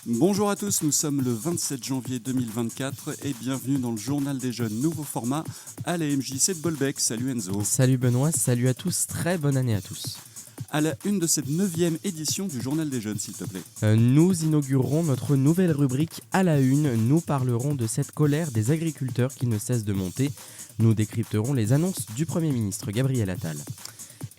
Bonjour à tous, nous sommes le 27 janvier 2024 et bienvenue dans le Journal des Jeunes, nouveau format à la MJC de Bolbec. Salut Enzo. Salut Benoît, salut à tous, très bonne année à tous. À la une de cette 9e édition du Journal des Jeunes, s'il te plaît. Nous inaugurerons notre nouvelle rubrique à la une. Nous parlerons de cette colère des agriculteurs qui ne cesse de monter. Nous décrypterons les annonces du Premier ministre Gabriel Attal.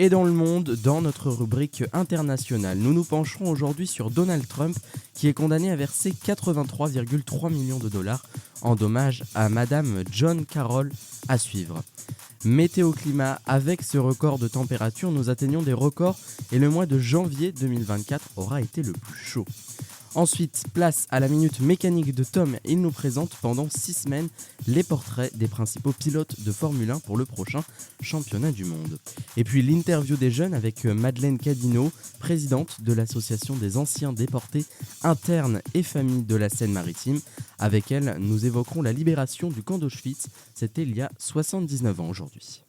Et dans le monde, dans notre rubrique internationale, nous nous pencherons aujourd'hui sur Donald Trump qui est condamné à verser 83,3 millions de dollars en dommages à Madame John Carroll à suivre. Météo-climat, avec ce record de température, nous atteignons des records et le mois de janvier 2024 aura été le plus chaud. Ensuite, place à la minute mécanique de Tom. Il nous présente pendant 6 semaines les portraits des principaux pilotes de Formule 1 pour le prochain championnat du monde. Et puis l'interview des jeunes avec Madeleine Cadino, présidente de l'association des anciens déportés internes et familles de la Seine-Maritime. Avec elle, nous évoquerons la libération du camp d'Auschwitz. C'était il y a 79 ans aujourd'hui.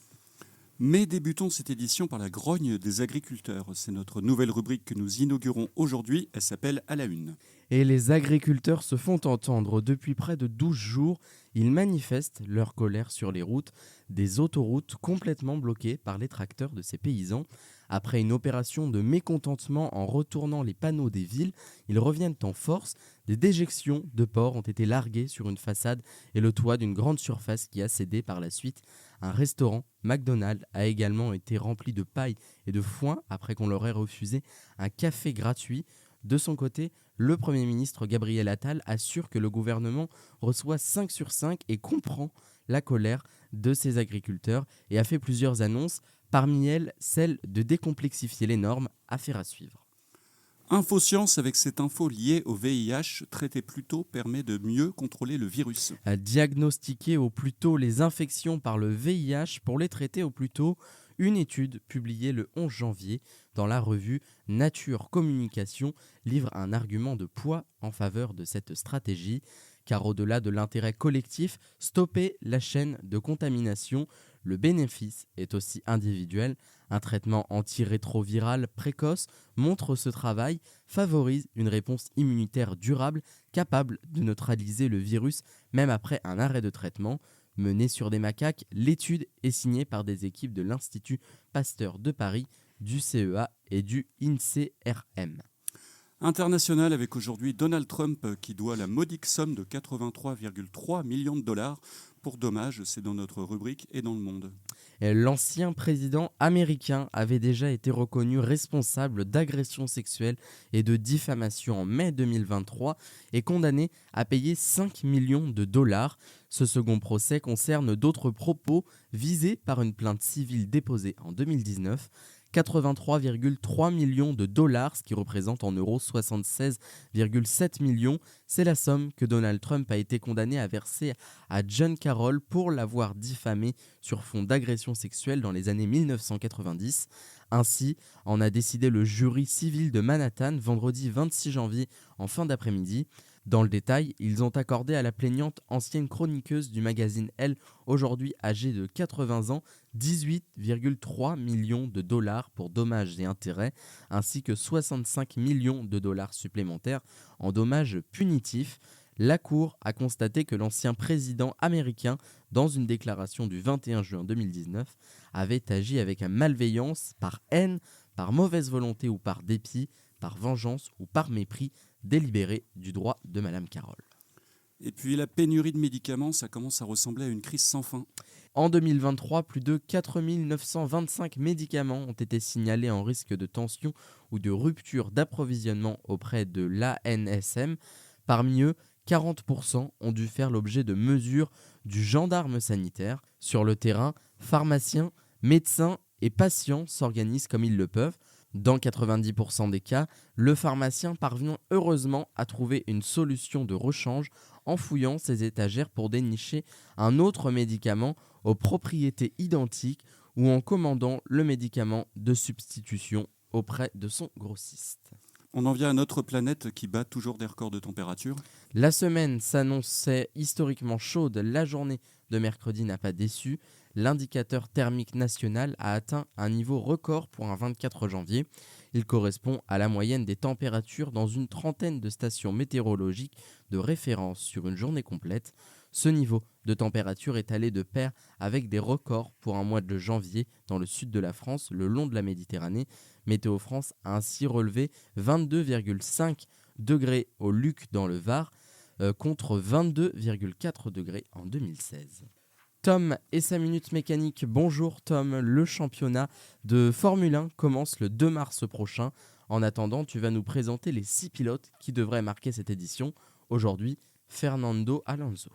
Mais débutons cette édition par la grogne des agriculteurs. C'est notre nouvelle rubrique que nous inaugurons aujourd'hui. Elle s'appelle À la une. Et les agriculteurs se font entendre. Depuis près de 12 jours, ils manifestent leur colère sur les routes, des autoroutes complètement bloquées par les tracteurs de ces paysans. Après une opération de mécontentement en retournant les panneaux des villes, ils reviennent en force. Des déjections de porcs ont été larguées sur une façade et le toit d'une grande surface qui a cédé par la suite. Un restaurant, McDonald's, a également été rempli de paille et de foin après qu'on leur ait refusé un café gratuit. De son côté, le Premier ministre Gabriel Attal assure que le gouvernement reçoit 5 sur 5 et comprend la colère de ses agriculteurs et a fait plusieurs annonces, parmi elles celle de décomplexifier les normes, affaire à suivre. Infoscience avec cette info liée au VIH, traiter plus tôt permet de mieux contrôler le virus. À diagnostiquer au plus tôt les infections par le VIH pour les traiter au plus tôt. Une étude publiée le 11 janvier dans la revue Nature Communication livre un argument de poids en faveur de cette stratégie, car au-delà de l'intérêt collectif, stopper la chaîne de contamination, le bénéfice est aussi individuel. Un traitement antirétroviral précoce montre ce travail, favorise une réponse immunitaire durable capable de neutraliser le virus même après un arrêt de traitement. Menée sur des macaques, l'étude est signée par des équipes de l'Institut Pasteur de Paris, du CEA et du INSERM. International avec aujourd'hui Donald Trump qui doit la modique somme de 83,3 millions de dollars pour dommages. C'est dans notre rubrique et dans le monde. L'ancien président américain avait déjà été reconnu responsable d'agressions sexuelles et de diffamation en mai 2023 et condamné à payer 5 millions de dollars. Ce second procès concerne d'autres propos visés par une plainte civile déposée en 2019. 83,3 millions de dollars, ce qui représente en euros 76,7 millions. C'est la somme que Donald Trump a été condamné à verser à John Carroll pour l'avoir diffamé sur fond d'agression sexuelle dans les années 1990. Ainsi, en a décidé le jury civil de Manhattan vendredi 26 janvier en fin d'après-midi. Dans le détail, ils ont accordé à la plaignante, ancienne chroniqueuse du magazine Elle, aujourd'hui âgée de 80 ans, 18,3 millions de dollars pour dommages et intérêts, ainsi que 65 millions de dollars supplémentaires en dommages punitifs. La Cour a constaté que l'ancien président américain, dans une déclaration du 21 juin 2019, avait agi avec malveillance, par haine, par mauvaise volonté ou par dépit, par vengeance ou par mépris délibéré du droit de Madame Carroll. Et puis la pénurie de médicaments, ça commence à ressembler à une crise sans fin. En 2023, plus de 4 925 médicaments ont été signalés en risque de tension ou de rupture d'approvisionnement auprès de l'ANSM. Parmi eux, 40% ont dû faire l'objet de mesures du gendarme sanitaire. Sur le terrain, pharmaciens, médecins et patients s'organisent comme ils le peuvent. Dans 90% des cas, le pharmacien parvient heureusement à trouver une solution de rechange en fouillant ses étagères pour dénicher un autre médicament aux propriétés identiques ou en commandant le médicament de substitution auprès de son grossiste. On en vient à notre planète qui bat toujours des records de température. La semaine s'annonçait historiquement chaude, la journée de mercredi n'a pas déçu. l'indicateur thermique national a atteint un niveau record pour un 24 janvier. Il correspond à la moyenne des températures dans une trentaine de stations météorologiques de référence sur une journée complète. Ce niveau de température est allé de pair avec des records pour un mois de janvier dans le sud de la France, le long de la Méditerranée. Météo France a ainsi relevé 22,5 degrés au Luc dans le Var, contre 22,4 degrés en 2016. Tom et sa minute mécanique. Bonjour Tom, le championnat de Formule 1 commence le 2 mars prochain. En attendant, tu vas nous présenter les 6 pilotes qui devraient marquer cette édition. Aujourd'hui, Fernando Alonso.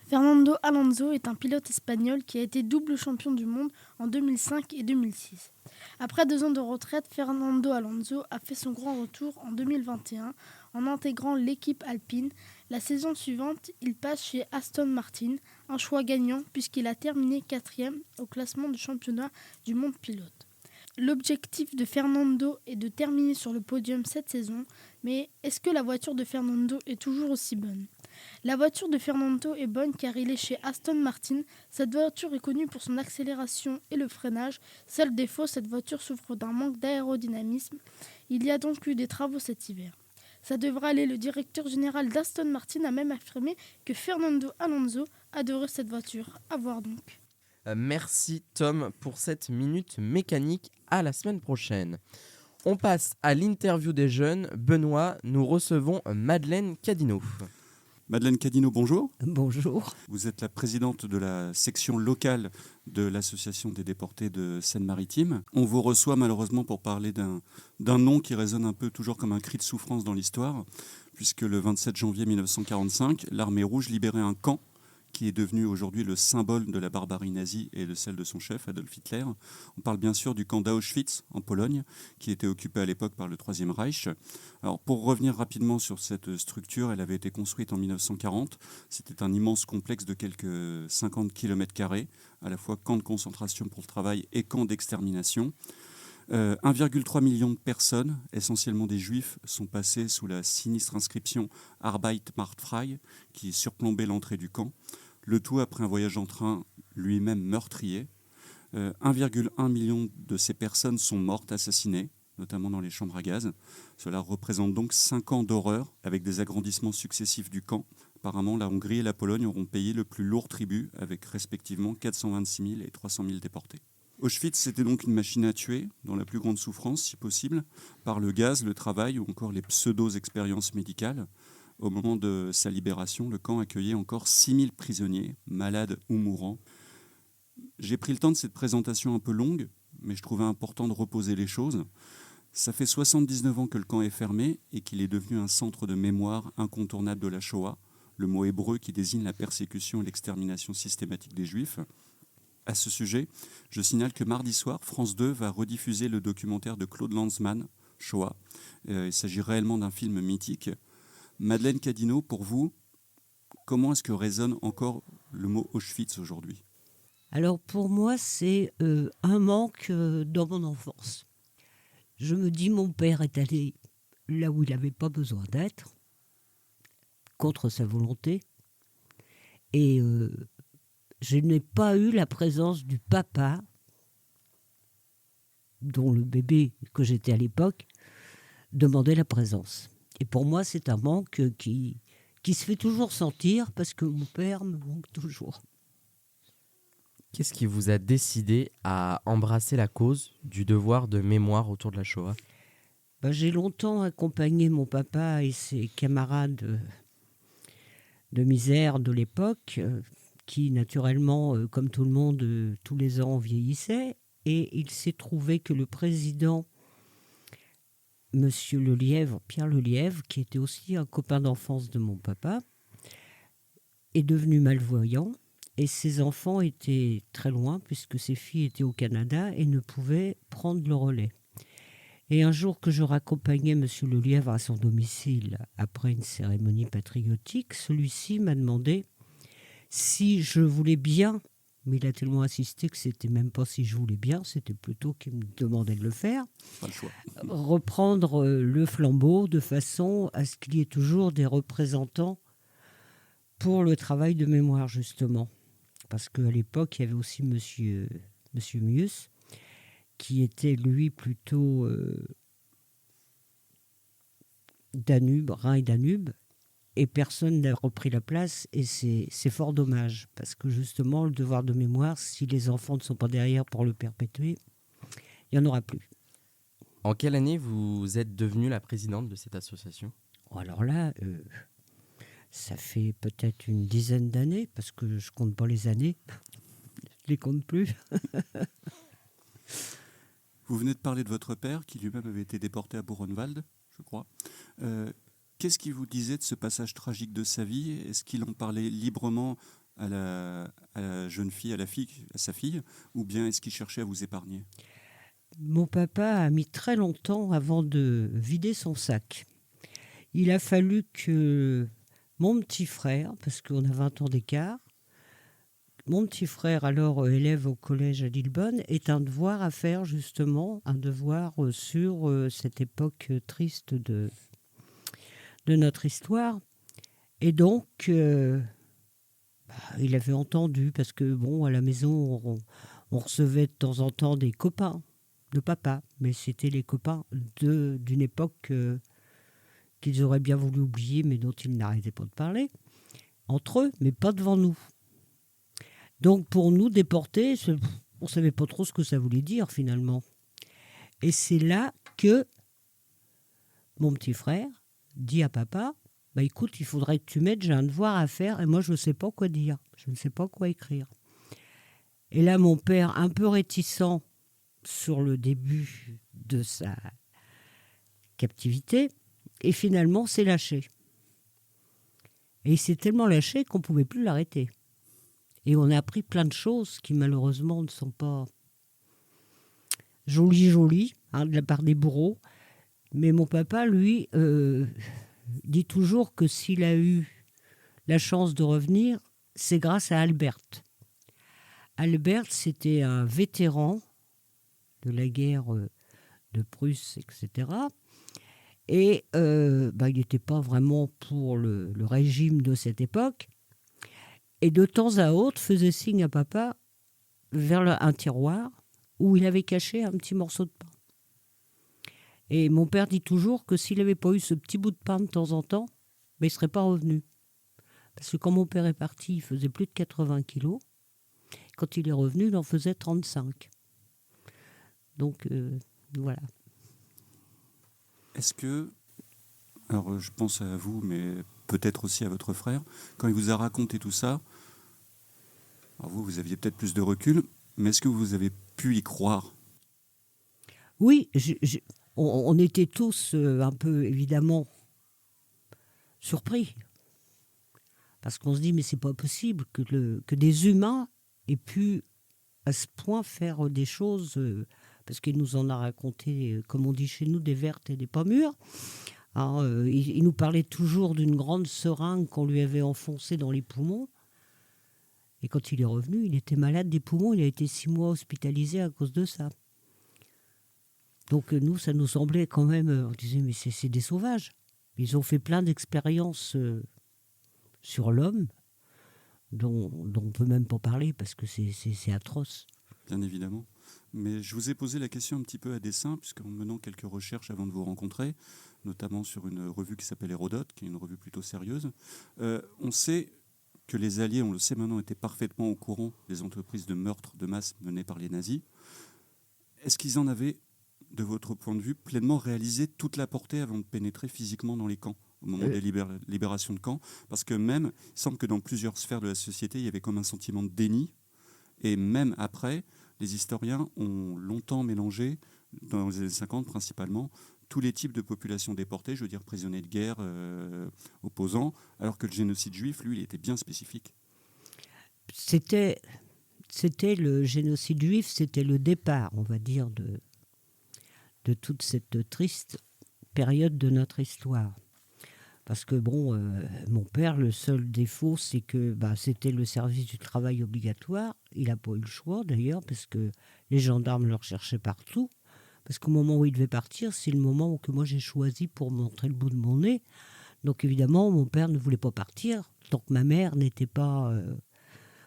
Fernando Alonso est un pilote espagnol qui a été double champion du monde en 2005 et 2006. Après 2 ans de retraite, Fernando Alonso a fait son grand retour en 2021 en intégrant l'équipe Alpine. La saison suivante, il passe chez Aston Martin, un choix gagnant puisqu'il a terminé 4e au classement du championnat du monde pilote. L'objectif de Fernando est de terminer sur le podium cette saison, mais est-ce que la voiture de Fernando est toujours aussi bonne ? La voiture de Fernando est bonne car il est chez Aston Martin. Cette voiture est connue pour son accélération et le freinage. Seul défaut, cette voiture souffre d'un manque d'aérodynamisme. Il y a donc eu des travaux cet hiver. Ça devrait aller, le directeur général d'Aston Martin a même affirmé que Fernando Alonso adorait cette voiture. À voir donc. Merci Tom pour cette minute mécanique. À la semaine prochaine. On passe à l'interview des jeunes. Benoît, nous recevons Madeleine Cadino. Madeleine Cadino, bonjour. Bonjour. Vous êtes la présidente de la section locale de l'Association des déportés de Seine-Maritime. On vous reçoit malheureusement pour parler d'un nom qui résonne un peu toujours comme un cri de souffrance dans l'histoire, puisque le 27 janvier 1945, l'Armée rouge libérait un camp qui est devenu aujourd'hui le symbole de la barbarie nazie et de celle de son chef, Adolf Hitler. On parle bien sûr du camp d'Auschwitz, en Pologne, qui était occupé à l'époque par le Troisième Reich. Alors, pour revenir rapidement sur cette structure, elle avait été construite en 1940. C'était un immense complexe de quelques 50 km², à la fois camp de concentration pour le travail et camp d'extermination. 1,3 million de personnes, essentiellement des juifs, sont passés sous la sinistre inscription Arbeit macht frei, qui surplombait l'entrée du camp. Le tout après un voyage en train lui-même meurtrier. 1,1 million de ces personnes sont mortes, assassinées, notamment dans les chambres à gaz. Cela représente donc 5 ans d'horreur avec des agrandissements successifs du camp. Apparemment, la Hongrie et la Pologne auront payé le plus lourd tribut avec respectivement 426 000 et 300 000 déportés. Auschwitz, c'était donc une machine à tuer, dans la plus grande souffrance, si possible, par le gaz, le travail ou encore les pseudo-expériences médicales. Au moment de sa libération, le camp accueillait encore 6 000 prisonniers, malades ou mourants. J'ai pris le temps de cette présentation un peu longue, mais je trouvais important de reposer les choses. Ça fait 79 ans que le camp est fermé et qu'il est devenu un centre de mémoire incontournable de la Shoah, le mot hébreu qui désigne la persécution et l'extermination systématique des Juifs. À ce sujet, je signale que mardi soir, France 2 va rediffuser le documentaire de Claude Lanzmann, Shoah. Il s'agit réellement d'un film mythique. Madeleine Cadino, pour vous, comment est-ce que résonne encore le mot Auschwitz aujourd'hui ? Alors pour moi, c'est un manque dans mon enfance. Je me dis, mon père est allé là où il n'avait pas besoin d'être, contre sa volonté. Et je n'ai pas eu la présence du papa, dont le bébé que j'étais à l'époque demandait la présence. Et pour moi, c'est un manque qui se fait toujours sentir parce que mon père me manque toujours. Qu'est-ce qui vous a décidé à embrasser la cause du devoir de mémoire autour de la Shoah ? J'ai longtemps accompagné mon papa et ses camarades de misère de l'époque, qui naturellement, comme tout le monde, tous les ans vieillissaient. Et il s'est trouvé que le président, Monsieur Lelièvre, Pierre Lelièvre, qui était aussi un copain d'enfance de mon papa, est devenu malvoyant. Et ses enfants étaient très loin, puisque ses filles étaient au Canada et ne pouvaient prendre le relais. Et un jour que je raccompagnais M. Lelièvre à son domicile après une cérémonie patriotique, celui-ci m'a demandé si je voulais bien, mais il a tellement insisté que c'était même pas si je voulais bien, c'était plutôt qu'il me demandait de le faire, Pas le choix. reprendre le flambeau de façon à ce qu'il y ait toujours des représentants pour le travail de mémoire, justement. Parce qu'à l'époque, il y avait aussi monsieur Mius, qui était, lui, plutôt Danube, Rhin et Danube, et personne n'a repris la place, et c'est fort dommage, parce que justement, le devoir de mémoire, si les enfants ne sont pas derrière pour le perpétuer, il n'y en aura plus. En quelle année vous êtes devenue la présidente de cette association ? Alors là, ça fait peut-être une dizaine d'années, parce que je compte pas les années, je les compte plus. Vous venez de parler de votre père, qui lui-même avait été déporté à Buchenwald, je crois. Qu'est-ce qu'il vous disait de ce passage tragique de sa vie ? Est-ce qu'il en parlait librement à la jeune fille, à sa fille, ou bien est-ce qu'il cherchait à vous épargner ? Mon papa a mis très longtemps avant de vider son sac. Il a fallu que mon petit frère, parce qu'on a 20 ans d'écart, mon petit frère, alors élève au collège à Lillebonne, ait un devoir à faire, justement, un devoir sur cette époque triste de notre histoire. Et donc, il avait entendu, parce que, bon, à la maison, on recevait de temps en temps des copains de papa, mais c'était les copains d'une époque qu'ils auraient bien voulu oublier, mais dont ils n'arrêtaient pas de parler, entre eux, mais pas devant nous. Donc, pour nous, déportés, on ne savait pas trop ce que ça voulait dire, finalement. Et c'est là que mon petit frère dit à papa, écoute, il faudrait que tu m'aides, j'ai un devoir à faire, et moi, je ne sais pas quoi dire, je ne sais pas quoi écrire. Et là, mon père, un peu réticent sur le début de sa captivité, et finalement, s'est lâché. Et il s'est tellement lâché qu'on ne pouvait plus l'arrêter. Et on a appris plein de choses qui, malheureusement, ne sont pas jolies, de la part des bourreaux. Mais mon papa, lui, dit toujours que s'il a eu la chance de revenir, c'est grâce à Albert. Albert, c'était un vétéran de la guerre de Prusse, etc. Et il n'était pas vraiment pour le régime de cette époque. Et de temps à autre, faisait signe à papa vers un tiroir où il avait caché un petit morceau de pain. Et mon père dit toujours que s'il n'avait pas eu ce petit bout de pain de temps en temps, il ne serait pas revenu. Parce que quand mon père est parti, il faisait plus de 80 kilos. Quand il est revenu, il en faisait 35. Donc, voilà. Est-ce que, alors je pense à vous, mais peut-être aussi à votre frère, quand il vous a raconté tout ça, alors vous aviez peut-être plus de recul, mais est-ce que vous avez pu y croire ? Oui, on était tous un peu, évidemment, surpris. Parce qu'on se dit, mais c'est pas possible que des humains aient pu, à ce point, faire des choses... parce qu'il nous en a raconté, comme on dit chez nous, des vertes et des pas mûres. Alors, il nous parlait toujours d'une grande seringue qu'on lui avait enfoncée dans les poumons. Et quand il est revenu, il était malade des poumons. Il a été 6 mois hospitalisé à cause de ça. Donc nous, ça nous semblait quand même... on disait, mais c'est des sauvages. Ils ont fait plein d'expériences sur l'homme dont on ne peut même pas parler parce que c'est atroce. Bien évidemment. Mais je vous ai posé la question un petit peu à dessein, puisqu'en menant quelques recherches avant de vous rencontrer, notamment sur une revue qui s'appelle Hérodote, qui est une revue plutôt sérieuse, on sait que les Alliés, on le sait maintenant, étaient parfaitement au courant des entreprises de meurtre de masse menées par les nazis. Est-ce qu'ils en avaient, de votre point de vue, pleinement réalisé toute la portée avant de pénétrer physiquement dans les camps, au moment des libérations de camps ? Parce que même, il semble que dans plusieurs sphères de la société, il y avait comme un sentiment de déni. Et même après, les historiens ont longtemps mélangé, dans les années 50 principalement, tous les types de populations déportées, je veux dire prisonniers de guerre, opposants, alors que le génocide juif, lui, il était bien spécifique. C'était le génocide juif, c'était le départ, on va dire, de toute cette triste période de notre histoire. Parce que, mon père, le seul défaut, c'est que c'était le service du travail obligatoire. Il n'a pas eu le choix, d'ailleurs, parce que les gendarmes le recherchaient partout. Parce qu'au moment où il devait partir, c'est le moment que moi j'ai choisi pour montrer le bout de mon nez. Donc, évidemment, mon père ne voulait pas partir tant que ma mère n'était pas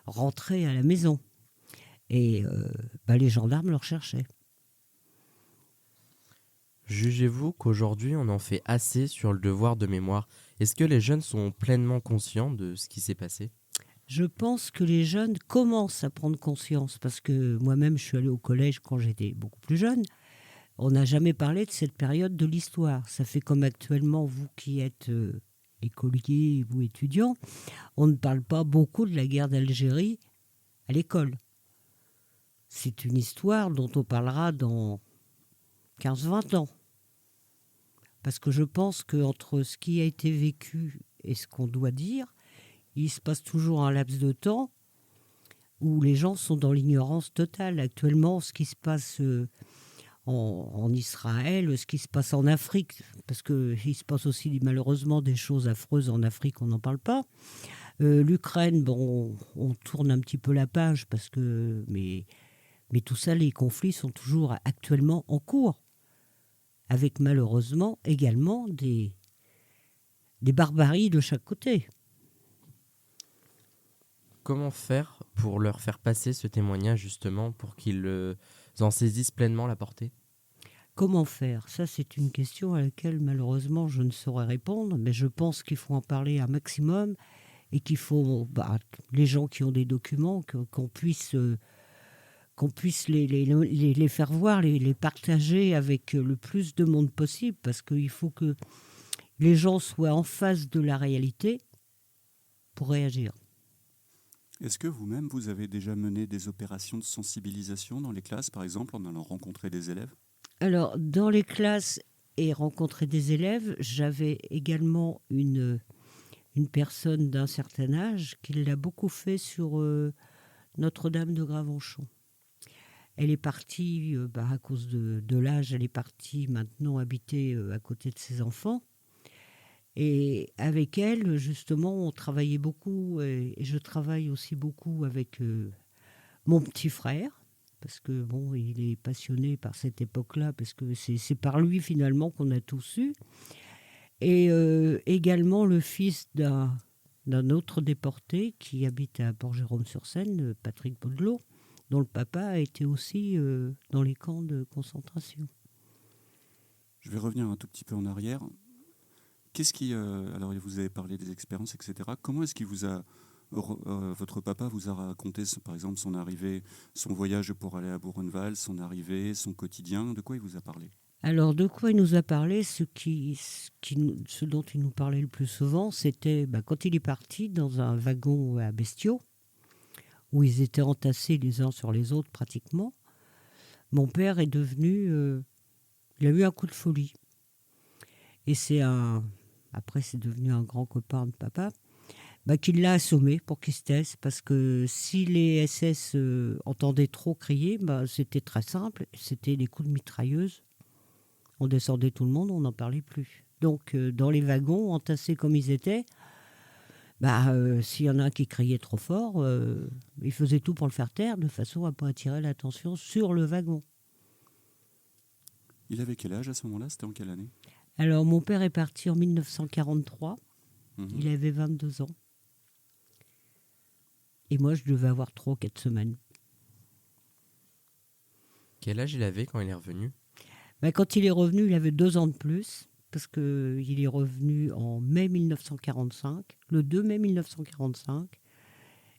rentrer à la maison. Et les gendarmes le recherchaient. Jugez-vous qu'aujourd'hui on en fait assez sur le devoir de mémoire? Est-ce que les jeunes sont pleinement conscients de ce qui s'est passé? Je pense que les jeunes commencent à prendre conscience, parce que moi-même, je suis allée au collège quand j'étais beaucoup plus jeune. On n'a jamais parlé de cette période de l'histoire. Ça fait comme actuellement, vous qui êtes écolier ou étudiant, on ne parle pas beaucoup de la guerre d'Algérie à l'école. C'est une histoire dont on parlera dans 15-20 ans. Parce que je pense qu'entre ce qui a été vécu et ce qu'on doit dire, il se passe toujours un laps de temps où les gens sont dans l'ignorance totale. Actuellement, ce qui se passe en Israël, ce qui se passe en Afrique, parce qu'il se passe aussi malheureusement des choses affreuses en Afrique, on n'en parle pas. L'Ukraine, on tourne un petit peu la page, mais tout ça, les conflits sont toujours actuellement en cours, avec malheureusement également des barbaries de chaque côté. Comment faire pour leur faire passer ce témoignage justement pour qu'ils en saisissent pleinement la portée? Comment faire? Ça, c'est une question à laquelle malheureusement je ne saurais répondre, mais je pense qu'il faut en parler un maximum et qu'il faut, les gens qui ont des documents, qu'on puisse les faire voir, les partager avec le plus de monde possible, parce qu'il faut que les gens soient en face de la réalité pour réagir. Est-ce que vous-même, vous avez déjà mené des opérations de sensibilisation dans les classes, par exemple, en allant rencontrer des élèves? Alors, dans les classes et rencontrer des élèves, j'avais également une personne d'un certain âge qui l'a beaucoup fait sur Notre-Dame de Gravenchon. Elle est partie, à cause de l'âge, elle est partie maintenant habiter à côté de ses enfants. Et avec elle, justement, on travaillait beaucoup, et je travaille aussi beaucoup avec mon petit frère, parce que il est passionné par cette époque-là, parce que c'est par lui finalement qu'on a tous eu. Et également le fils d'un autre déporté qui habite à Port-Jérôme-sur-Seine, Patrick Baudelot, dont le papa a été aussi dans les camps de concentration. Je vais revenir un tout petit peu en arrière. Qu'est-ce qui... alors, vous avez parlé des expériences, etc. Comment est-ce qu'il vous a... votre papa vous a raconté, par exemple, son arrivée, son voyage pour aller à Buchenwald, son arrivée, son quotidien? De quoi il vous a parlé? Alors, de quoi il nous a parlé? Ce dont il nous parlait le plus souvent, c'était quand il est parti dans un wagon à bestiaux, où ils étaient entassés les uns sur les autres pratiquement. Mon père est devenu... il a eu un coup de folie. Et après, c'est devenu un grand copain de papa, qui l'a assommé pour qu'il se taise, parce que si les SS entendaient trop crier, c'était très simple, c'était des coups de mitrailleuse. On descendait tout le monde, on n'en parlait plus. Donc, dans les wagons, entassés comme ils étaient, s'il y en a un qui criait trop fort, ils faisaient tout pour le faire taire, de façon à ne pas attirer l'attention sur le wagon. Il avait quel âge à ce moment-là? C'était en quelle année? Alors, mon père est parti en 1943. Il avait 22 ans. Et moi, je devais avoir 3 ou 4 semaines. Quel âge il avait quand il est revenu? Quand il est revenu, il avait 2 ans de plus, parce qu'il est revenu en mai 1945, le 2 mai 1945.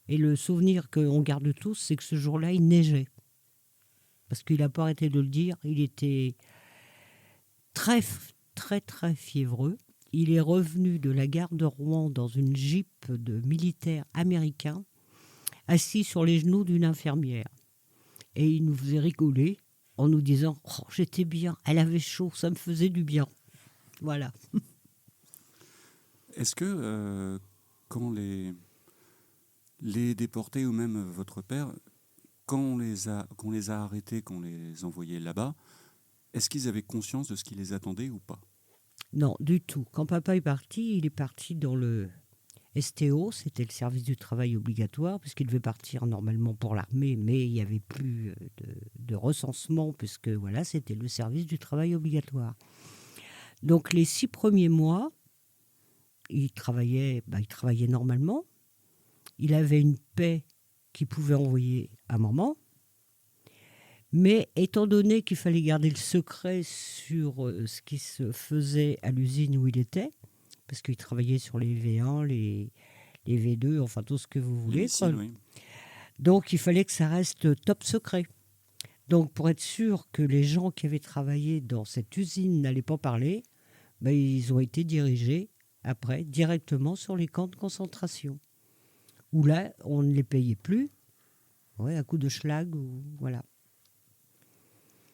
Et le souvenir qu'on garde tous, c'est que ce jour-là, il neigeait. Parce qu'il n'a pas arrêté de le dire, il était très, très, très fiévreux. Il est revenu de la gare de Rouen dans une Jeep de militaires américains, assis sur les genoux d'une infirmière. Et il nous faisait rigoler en nous disant « Oh, j'étais bien, elle avait chaud, ça me faisait du bien. » Voilà. Est-ce que quand les déportés ou même votre père, quand on les a arrêtés, qu'on les envoyait là-bas, est-ce qu'ils avaient conscience de ce qui les attendait ou pas? Non, du tout. Quand papa est parti, il est parti dans le STO, c'était le service du travail obligatoire, puisqu'il devait partir normalement pour l'armée, mais il n'y avait plus de recensement, puisque voilà, c'était le service du travail obligatoire. Donc les 6 premiers mois, il travaillait normalement. Il avait une paie qu'il pouvait envoyer à maman. Mais étant donné qu'il fallait garder le secret sur ce qui se faisait à l'usine où il était, parce qu'il travaillait sur les V1, les V2, enfin tout ce que vous voulez. Missiles, oui. Donc il fallait que ça reste top secret. Donc pour être sûr que les gens qui avaient travaillé dans cette usine n'allaient pas parler, ben, ils ont été dirigés après directement sur les camps de concentration. Où là, on ne les payait plus, à coup de schlag, voilà.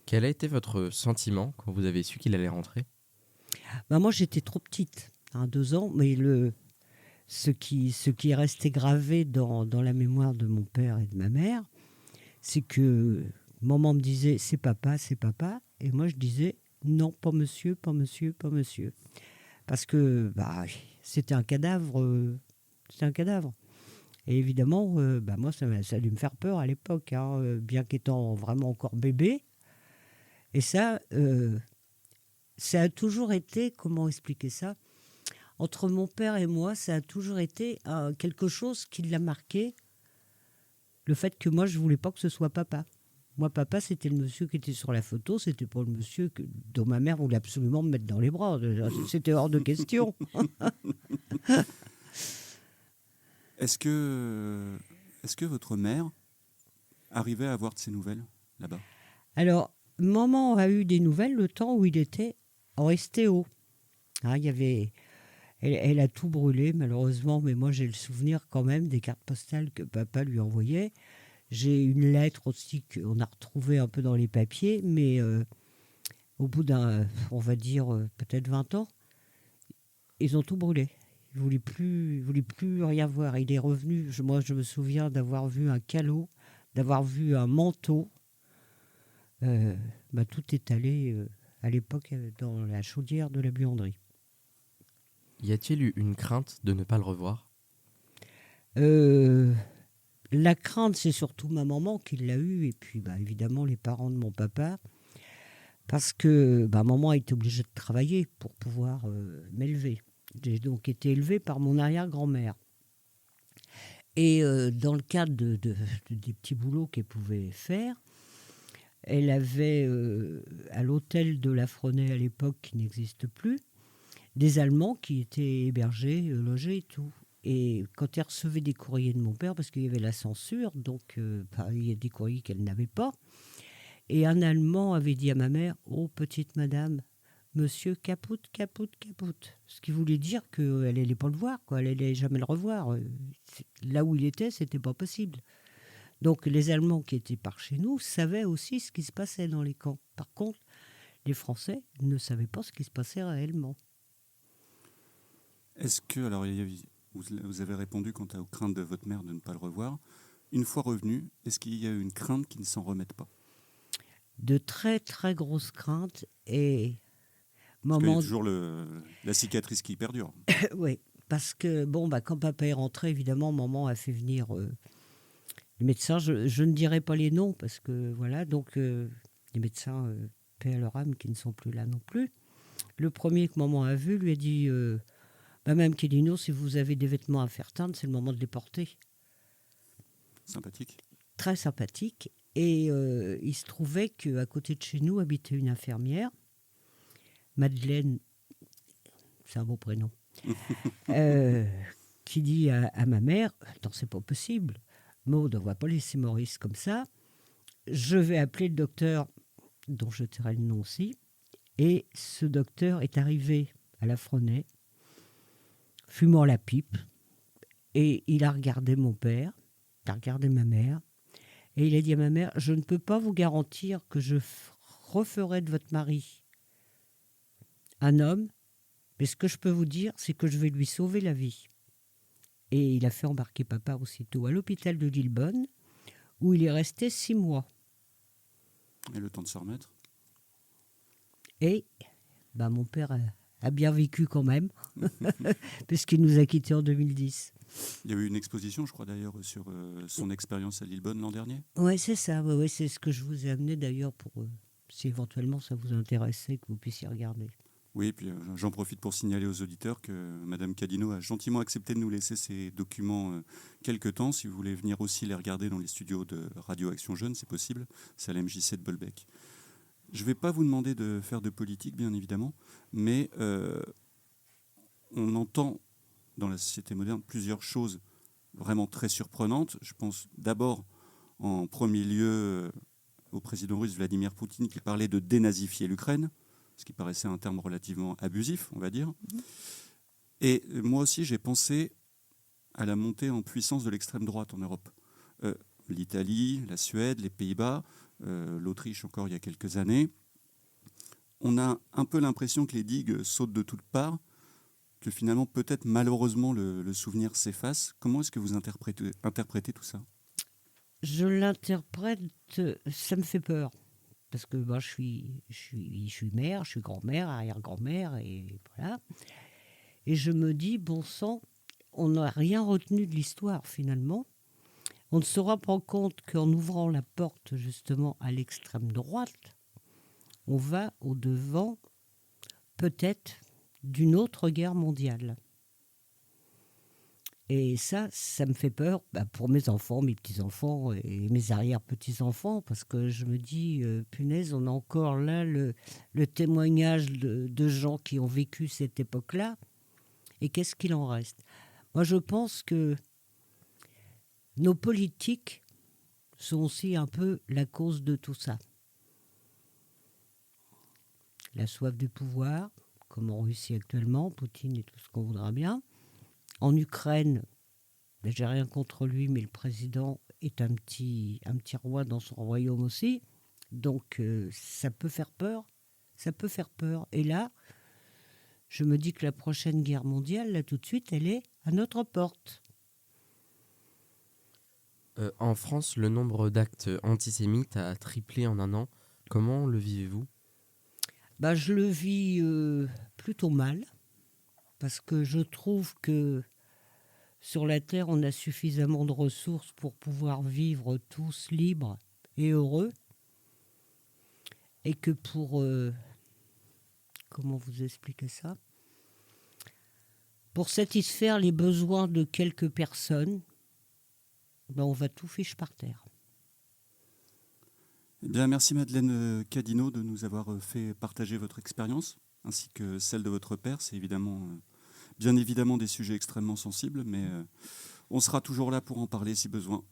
Quel a été votre sentiment quand vous avez su qu'il allait rentrer ? Ben, moi, j'étais trop petite, 2 ans, mais ce qui est resté gravé dans la mémoire de mon père et de ma mère, c'est que maman me disait « c'est papa », et moi je disais « non, pas monsieur, pas monsieur, pas monsieur ». Parce que c'était un cadavre. Et évidemment, moi, ça a dû me faire peur à l'époque, bien qu'étant vraiment encore bébé. Et ça a toujours été, comment expliquer ça ? Entre mon père et moi, ça a toujours été quelque chose qui l'a marqué, le fait que moi, je ne voulais pas que ce soit papa. Moi, papa, c'était le monsieur qui était sur la photo, c'était pas le monsieur dont ma mère voulait absolument me mettre dans les bras. C'était hors de question. Est-ce que votre mère arrivait à avoir de ces nouvelles là-bas ? Alors, maman a eu des nouvelles le temps où il était en STO. Elle a tout brûlé, malheureusement, mais moi, j'ai le souvenir quand même des cartes postales que papa lui envoyait. J'ai une lettre aussi qu'on a retrouvée un peu dans les papiers, mais au bout on va dire, peut-être 20 ans, ils ont tout brûlé. Il ne voulait plus rien voir. Il est revenu, moi je me souviens d'avoir vu un calot, d'avoir vu un manteau. Tout est allé à l'époque dans la chaudière de la buanderie. Y a-t-il eu une crainte de ne pas le revoir ? La crainte, c'est surtout ma maman qui l'a eue, et puis évidemment les parents de mon papa, parce que maman a été obligée de travailler pour pouvoir m'élever. J'ai donc été élevée par mon arrière-grand-mère. Et dans le cadre des petits boulots qu'elle pouvait faire, elle avait, à l'hôtel de la Frenay à l'époque, qui n'existe plus, des Allemands qui étaient hébergés, logés et tout. Et quand elle recevait des courriers de mon père, parce qu'il y avait la censure, donc il y a des courriers qu'elle n'avait pas, et un Allemand avait dit à ma mère « Oh, petite madame, monsieur capoute, capoute, capoute ». Ce qui voulait dire qu'elle n'allait pas le voir, quoi. Elle n'allait jamais le revoir. Là où il était, c'était pas possible. Donc les Allemands qui étaient par chez nous savaient aussi ce qui se passait dans les camps. Par contre, les Français ne savaient pas ce qui se passait réellement. Est-ce que, alors vous avez répondu quant aux craintes de votre mère de ne pas le revoir. Une fois revenu, est-ce qu'il y a eu une crainte qui ne s'en remette pas ? De très très grosses craintes et Parce qu'il y a toujours la cicatrice qui perdure. Oui, parce que quand papa est rentré, évidemment, maman a fait venir les médecins. Je ne dirai pas les noms parce que voilà, donc les médecins paix à leur âme qui ne sont plus là non plus. Le premier que maman a vu lui a dit Madame Kellino, si vous avez des vêtements à faire teindre, c'est le moment de les porter. Sympathique. Très sympathique. Et il se trouvait qu'à côté de chez nous habitait une infirmière, Madeleine, c'est un beau prénom, qui dit à ma mère « Non, c'est pas possible. Maud, on ne va pas laisser Maurice comme ça. Je vais appeler le docteur, dont je tairai le nom aussi. » Et ce docteur est arrivé à la Frenay, fumant la pipe, et il a regardé mon père, il a regardé ma mère, et il a dit à ma mère « Je ne peux pas vous garantir que je referai de votre mari un homme, mais ce que je peux vous dire, c'est que je vais lui sauver la vie. » Et il a fait embarquer papa aussitôt à l'hôpital de Lillebonne, où il est resté 6 mois. Et le temps de se remettre ? Et mon père a bien vécu quand même, puisqu'il nous a quittés en 2010. Il y a eu une exposition, je crois d'ailleurs, sur son expérience à Lillebonne l'an dernier. Oui, c'est ça. Ouais, c'est ce que je vous ai amené d'ailleurs pour, si éventuellement ça vous intéressait, que vous puissiez regarder. Oui, puis j'en profite pour signaler aux auditeurs que Madame Cadino a gentiment accepté de nous laisser ces documents quelque temps. Si vous voulez venir aussi les regarder dans les studios de Radio Action Jeune, c'est possible. C'est à la MJC de Bolbec. Je ne vais pas vous demander de faire de politique, bien évidemment, mais on entend dans la société moderne plusieurs choses vraiment très surprenantes. Je pense d'abord, en premier lieu, au président russe Vladimir Poutine qui parlait de dénazifier l'Ukraine, ce qui paraissait un terme relativement abusif, on va dire. Et moi aussi, j'ai pensé à la montée en puissance de l'extrême droite en Europe. L'Italie, la Suède, les Pays-Bas, l'Autriche encore il y a quelques années. On a un peu l'impression que les digues sautent de toutes parts, que finalement, peut-être malheureusement, le souvenir s'efface. Comment est-ce que vous interprétez tout ça ? Je l'interprète, ça me fait peur. Parce que je suis mère, je suis grand-mère, arrière-grand-mère, et voilà. Et je me dis, bon sang, on n'a rien retenu de l'histoire finalement. On ne se rend pas compte qu'en ouvrant la porte justement à l'extrême droite, on va au-devant peut-être d'une autre guerre mondiale. Et ça me fait peur pour mes enfants, mes petits-enfants et mes arrière-petits-enfants, parce que je me dis, punaise, on a encore là le témoignage de gens qui ont vécu cette époque-là. Et qu'est-ce qu'il en reste ? Moi, je pense que nos politiques sont aussi un peu la cause de tout ça. La soif du pouvoir, comme en Russie actuellement, Poutine et tout ce qu'on voudra bien. En Ukraine, j'ai rien contre lui, mais le président est un petit roi dans son royaume aussi. Donc, ça peut faire peur. Ça peut faire peur. Et là, je me dis que la prochaine guerre mondiale, là, tout de suite, elle est à notre porte. En France, le nombre d'actes antisémites a triplé en un an. Comment le vivez-vous ? Je le vis plutôt mal. Parce que je trouve que sur la Terre, on a suffisamment de ressources pour pouvoir vivre tous libres et heureux. Et que pour... comment vous expliquer ça ? Pour satisfaire les besoins de quelques personnes, on va tout fiche par terre. Eh bien, merci Madeleine Cadino de nous avoir fait partager votre expérience, ainsi que celle de votre père. C'est bien évidemment des sujets extrêmement sensibles, mais on sera toujours là pour en parler si besoin.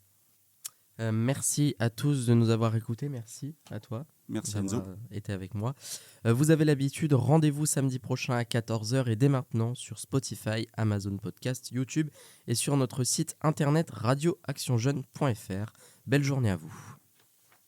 Merci à tous de nous avoir écoutés. Merci à toi. Merci Enzo. Été avec moi. Vous avez l'habitude, rendez-vous samedi prochain à 14h et dès maintenant sur Spotify, Amazon Podcast, YouTube et sur notre site internet radioactionjeune.fr. Belle journée à vous.